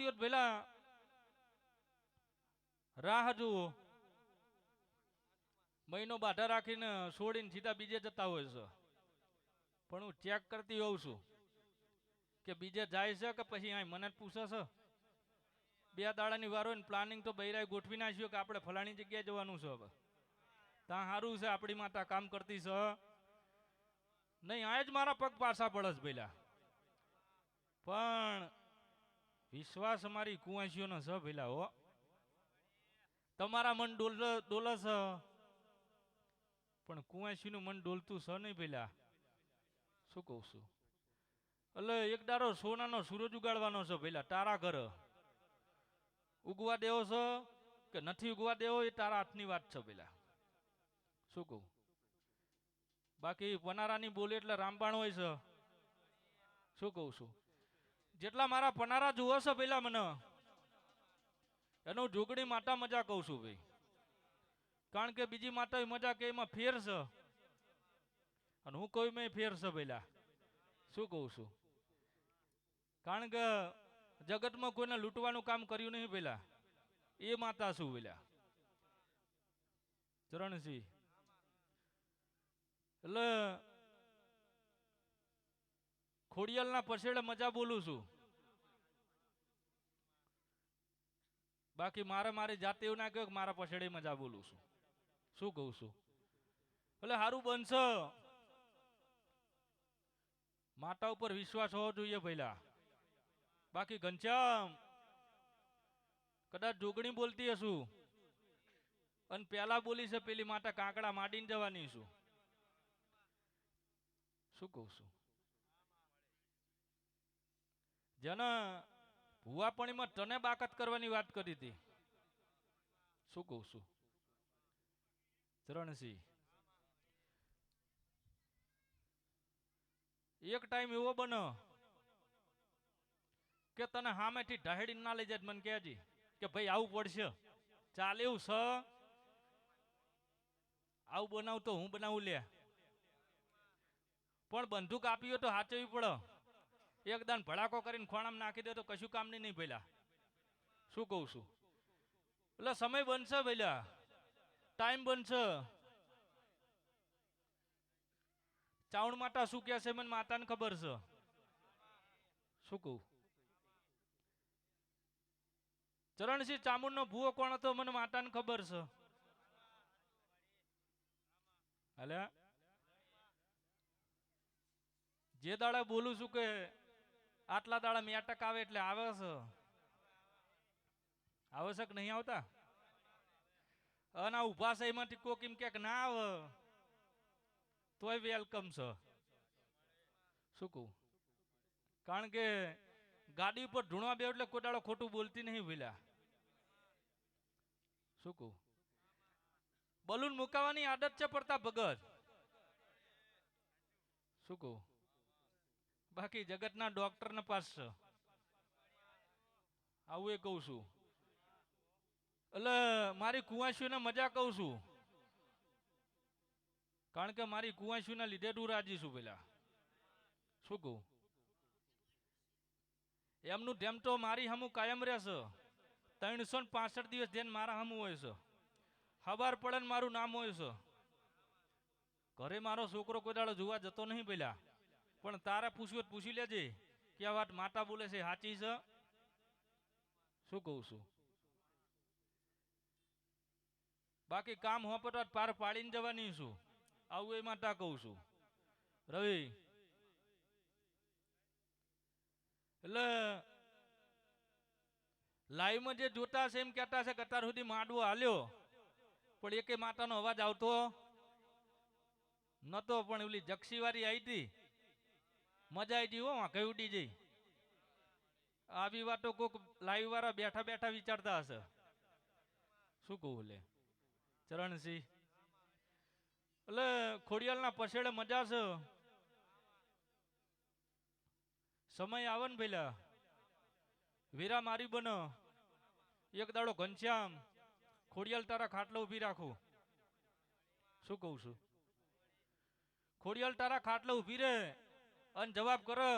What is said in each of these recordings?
માતાજીઓ પેલા રાહ જુઓ, મહિનો બાધા રાખીને છોડીને સીધા બીજે જતા હોય છે. પણ હું ચેક કરતી હોઉં છું કે બીજે જાય છે કે પછી અહીં મને જ પૂછે છે. 2 દાડાની વાર હોય ને પ્લાનિંગ તો બૈરાએ ગોઠવી નાખ્યું કે આપણે ફલાણી જગ્યાએ જવાનું છે. હવે ત્યાં સારું છે, આપણી માતા કામ કરતી છે નહીં. આ જ મારા પગ પાછા પડે છે પેલા. પણ વિશ્વાસ અમારી કુંવાસીઓનો છે પેલા. હો, તમારા મન ડોલે છે પણ કુંવાસીનું મન ડોલતું છે નહીં પેલા. શું કહું છું? એટલે એક દાડો સોનાનો સૂરજ ઉગાડવાનો છે પેલા. તારા ઘર ઉગવા દેવો છે કે નથી ઉગવા દેવો એ તારા હાથની વાત છે પેલા. શું કહું? બાકી પનારાની બોલી એટલે રામબાણ હોય છે. શું કહું છું? જેટલા મારા પનારા જુઓ છે પેલા મને એનું જોગણી માતા મજા કહું છું ભાઈ. કારણ કે બીજી માતા મજા કે એમાં ફેર છે અને હું કોઈ મેં ફેર છે પેલા. શું કહું છું? કારણ કે જગતમાં કોઈને લૂંટવાનું કામ કર્યું નહીં પેલા. એ માતા શું પેલા. ચરણસિંહ એટલે ખોડિયાલના પછેડે મજા બોલું છું. બાકી મારી જાતે એવું ના કહ્યું કે મારા પછેડે મજા બોલું છું. શું કહું છું? એટલે સારું બનશે. માતા ઉપર વિશ્વાસ હોવો જોઈએ પહેલા. બાકી ઘનશ્યામ કદાચ જોગણી બોલતી હશું અને પેલા બોલી છે પેલી માતા કાંકડા માંડીને જવાની છું. શું કહું છું? જેના ભુવાપણીમાં તને બાકત કરવાની વાત કરી હતી. શું કહું છું? ચરણસિંહ એક ટાઈમ એવો બનો કે તને સામેથી ઢહેડી ના લઈ જાય મને કહેજી કે ભાઈ આવું પડશે, ચાલે એવું છે, આવું બનાવ તો હું બનાવું લે. પણ બંદૂક આપી હોય તો સાચવવી પડે. એકદાન ભડાકો કરીને ખોણામાં નાખી દે તો કશું કામ નહીં પેલા. શું કહું છું? એટલે સમય બનશે પેલા, ટાઈમ બનશે. ચાવણ માતા શું કહે છે મને માતાને ખબર છે. શું કહું? ચરણસિંહ ચામુંડનો ભૂવો કોણ હતો મને માતાને ખબર છે. હાલે જે દાડા બોલું છું કે આટલા દાડા મેટક આવે એટલે આવે છે. આવે છે કે નહીં આવતા? અને ઉભા છે એમાંથી કોક એમ કે ના આવે તોય વેલકમ છે. શું કહું? કારણ કે ગાડી ઉપર ઢૂણવા બે એટલે કોઈ દાડો ખોટું બોલતી નહીં ભીલા. શું કહું? બલૂન મુકાવાની આદત છે પડતા ભગત. શું કહું? બાકી જગતના ડોક્ટરને પાસ છે. આવું એ કહું છું. એટલે મારી કુંવાસીઓને મજા કહું છું. કારણ કે મારી કુંવાસીઓના લીધે હું રાજી છું પેલા. શું કહું? એમનું ધ્યાન તો મારી હમું કાયમ રહેશે. 365 દિવસ ધ્યાન મારા હમું હોય છે. ખબર પડે ને મારું નામ હોય છે. ઘરે મારો છોકરો કોઈ દાડો જોવા જતો નહીં પેલા. પણ તારે પૂછ્યું પૂછી લેજે કે આ વાત માતા બોલે છે સાચી છે. શું કહું છું? બાકી કામ હોપટ પાર પાડીને જવાની છું. આવું એ માતા કહું છું. રવિ એટલે લાઈવમાં જે જોતા છે એમ કહેતા છે કે અત્યાર સુધી માંડવો હાલ્યો પણ એકે માતાનો અવાજ આવતો નતો. પણ ઓલી જક્ષીવારી આવી હતી, મજા આવી ગઈ. હો કઈ ઉડી જઈ. આવી વાતો કોક લાઈવ વાળા બેઠા બેઠા વિચારતા હશે. શું કહું? લે ચરણસિંહ એટલે ખોડિયાલના પછેડે મજા છે. સમય આવે ને પેલા વીરા મારી બનો. એક દાડો ઘનશ્યામ ખોડિયાલ તારા ખાટલો ઉભી રાખું. શું કહું છું? ખોડિયાલ તારા ખાટલો ઉભી રે અને જવાબ કરો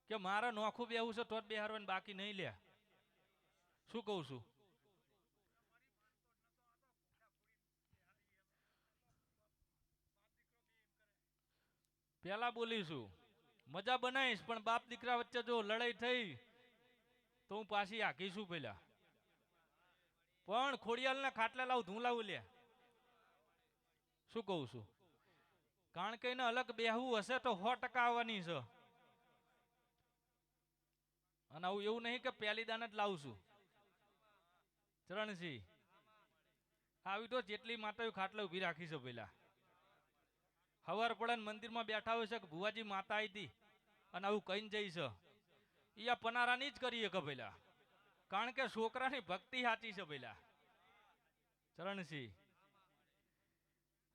કે મારે નોખું બેહવું છે તો જ બેહારવાનું, બાકી નહીં લે. શું કહું છું? પેલા બોલીશું મજા બનાવીશ, પણ બાપ દીકરા વચ્ચે જો લડાઈ થઈ તો હું પાછી હાકીશું પેલા. પણ ખોડિયાલને ખાટલા લાવું ધૂં લાવું લે. શું કહું છું? કારણ કે એને અલગ બેહવું હશે તો 100% આવવાની છે. અને આવું એવું નહીં કે પહેલી દાન જ લાવું છું. ચરણસિંહ આવી તો જેટલી માતાઓ ખાટલા ઉભી રાખી છે પેલા. હવાર પડે મંદિરમાં બેઠા હોય છે કે ભુવાજી માતા આવી હતી અને આવું કહીને જઈશ, એ આ પનારાની જ કરીએ કે પેલા. કારણ કે છોકરાની ભક્તિ સાચી છે પેલા. ચરણસિંહ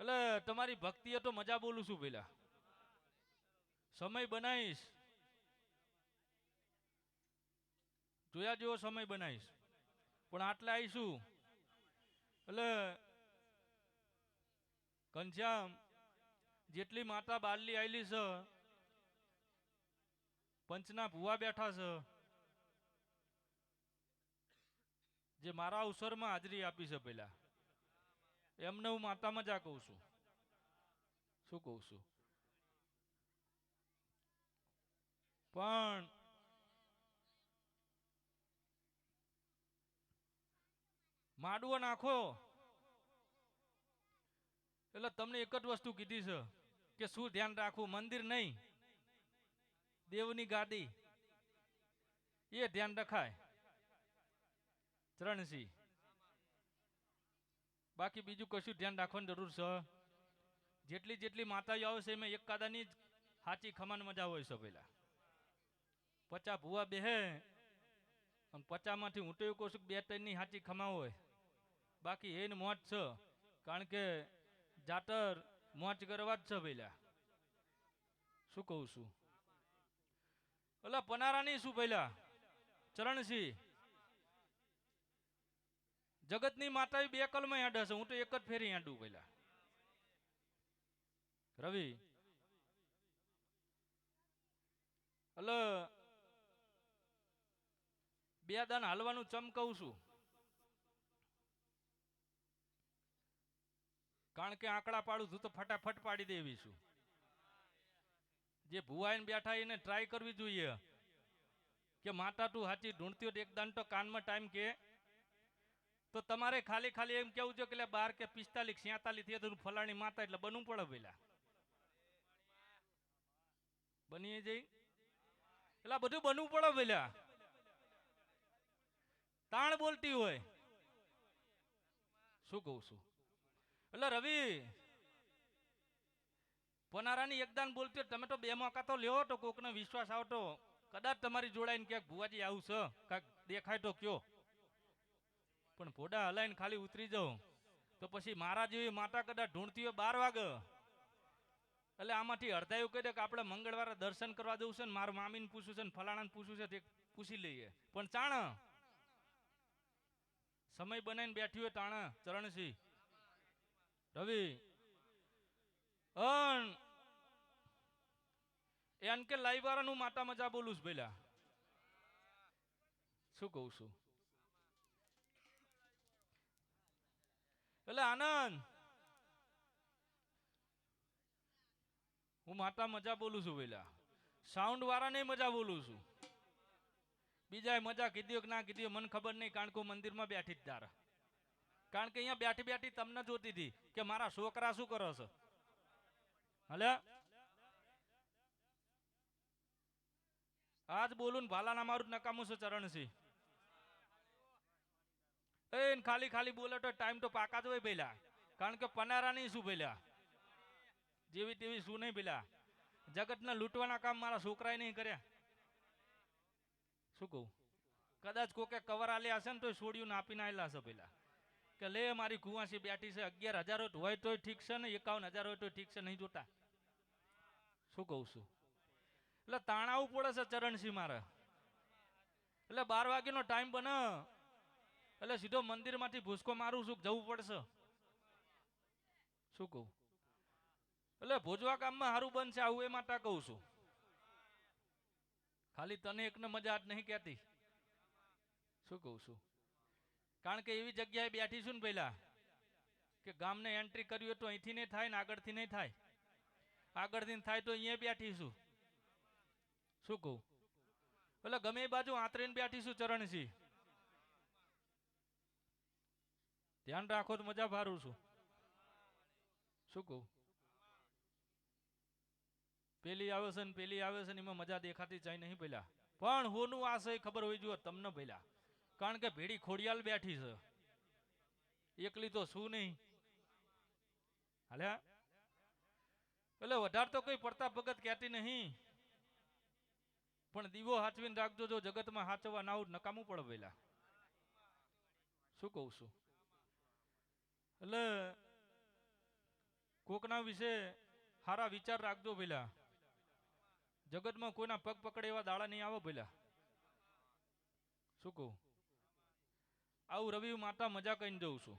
એટલે તમારી ભક્તિએ તો મજા બોલું છું પેલા. સમય બનાવીશ, જોયા જેવો સમય બનાવીશ, પણ આટલે આવીશું એટલે ઘનશ્યામ જેટલી માતા બારલી આવેલી છે, પંચના ભુવા બેઠા છે, જે મારા અવસરમાં હાજરી આપી છે પેલા, એમને હું માતા મજા કહું છું. શું કહું છું? પણ માડવો નાખો એટલે તમને એક જ વસ્તુ કીધી છે કે શું ધ્યાન રાખવું, મંદિર નહીં, દેવની ગાદી એ ધ્યાન રખાય. ચરણસિંહ બાકી બીજું કશું ધ્યાન રાખવાની જરૂર છે? જેટલી જેટલી માતાઓ આવે છે એમાં એક કાદાની જ સાચી ખમાન મજા હોય છે પેલા. 50 ભુવા બેહે અને 50માંથી હું તો એવું કહું છું 2-3 ની સાચી ખમા હોય, બાકી એને મોજ છે. કારણ કે જાતર મોજ કરવા જ છે પેલા. શું કહું છું? એટલે પનારાની શું પેલા. ચરણસિંહ જગતની માતા 2 કલમાં હેડે છે, હું તો એક જ ફેરી હેડું પેલા. રવિ એટલે 2 દાન હાલવાનું ચમ કહું છું, કારણ કે આંકડા પાડું છું તો ફટાફટ પાડી દેવી છું. જે ભુવાઈને બેઠા એને ટ્રાય કરવી જોઈએ કે માતા તું હાચી ઢૂંઢતી હોય એક દાન તો કાનમાં ટાઈમ કે. તો તમારે ખાલી ખાલી એમ કેવું છે કે 12 કે 45 46 થી તો ફલાણી માતા એટલે બનવું પડે પેલા. બનીએ જઈ એટલે બધું બનવું પડે પેલા. તાણ બોલતી હોય. શું કહું છું? એટલે રવિ પનારાની એકદાન બોલતી હોય, તમે તો 2 મોકા તો લ્યો તો કોકનો વિશ્વાસ આવતો કદાચ તમારી જોડાઈને ક્યાંક ભુવાજી આવું છે કાંક દેખાય તો કયો. પણ ભોડા હલાઈને ખાલી ઉતરી જાઉં તો પછી મારા જેવી માતા કદાચ ઢૂંઢતી હોય 12 વાગે, એટલે આમાંથી અડધા એવું કહી દે કે આપણે મંગળવારે દર્શન કરવા જવું છે ને મારું મામીને પૂછ્યું છે ને ફલાણાને પૂછ્યું છે તે પૂછી લઈએ. પણ ચાણ સમય બનાવીને બેઠી હોય તાણ. ચરણસિંહ રવિ એન કે લાઈવ વાળાનું માતા મજા બોલું છું પેલા. શું કહું છું? એટલે આનંદ હું માતા મજા બોલું છું પેલા. સાઉન્ડ વાળાને મજા બોલું છું. બીજા મજા કીધી કે ના કીધી મને ખબર નહીં, કારણ કે હું મંદિરમાં બેઠી જ તારા. કારણ કે અહીંયા બેઠી બેઠી તમને જોતી હતી કે મારા છોકરા શું કરો છો. હલે આજ બોલું ને ભાલાના મારું નકામું છે. ચરણસિંહ ખાલી ખાલી બોલે તો ટાઈમ તો પાકા જ હોય પેલા. કારણ કે પનારાની શું પેલા જેવી તેવી શું નહીં પેલા. જગતને લૂંટવાના કામ મારા છોકરાએ નહીં કર્યા. શું કહું? કદાચ કોકે કવર આલ્યા હશે ને તો છોડ્યું આપીને આવેલા છે પેલા કે લે મારી કુવાસી બેઠી છે. 11,000 હોય તો ઠીક છે ને 51,000 હોય તો ઠીક છે, નહીં જોતા. શું કહું છું? એટલે તાણાવું પડે છે ચરણસિંહ મારે. એટલે 12 વાગ્યાનો ટાઈમ બને એટલે સીધો મંદિરમાંથી ભૂસકો મારું છું, જવું પડશે. શું કહું? એટલે ભોજવા ગામમાં સારું બનશે આવું એ માટે કહું છું. ખાલી તને એકને મજા આજ નહીં કહેતી. શું કહું છું? કારણ કે એવી જગ્યાએ બેઠી છું ને પેલા કે ગામને એન્ટ્રી કરવી હોય તો અહીંથી નહીં થાય ને આગળથી નહીં થાય. આગળથી થાય તો અહીંયા બેઠીશું. શું કહું? એટલે ગમે એ બાજુ આંતરીને બેઠીશું ચરણસી. ધ્યાન રાખો તો મજા ભારું છું. શું કહું? પેલી આવે છે ને પેલી આવે છે ને એમાં મજા દેખાતી જાય નહીં પેલા. પણ હોનું આ છે ખબર હોય જો તમને પેલા. કારણ કે ભેડી ખોડિયાલ બેઠી છે. એકલી તો શું નહીં. હાલ્યા એટલે વધારે તો કઈ પડતા ભગત કહેતી નહીં. પણ દીવો હાચવીને રાખજો, જો જગતમાં હાચવા ના આવું નકામું પડે પેલા. શું કહું છું? એટલે કોકના વિશે સારા વિચાર રાખજો પેલા. જગતમાં કોઈના પગ પકડે એવા દાડા નહીં આવે પેલા. શું કહું? આવું રવિ માતા મજા કહીને જઉં છું.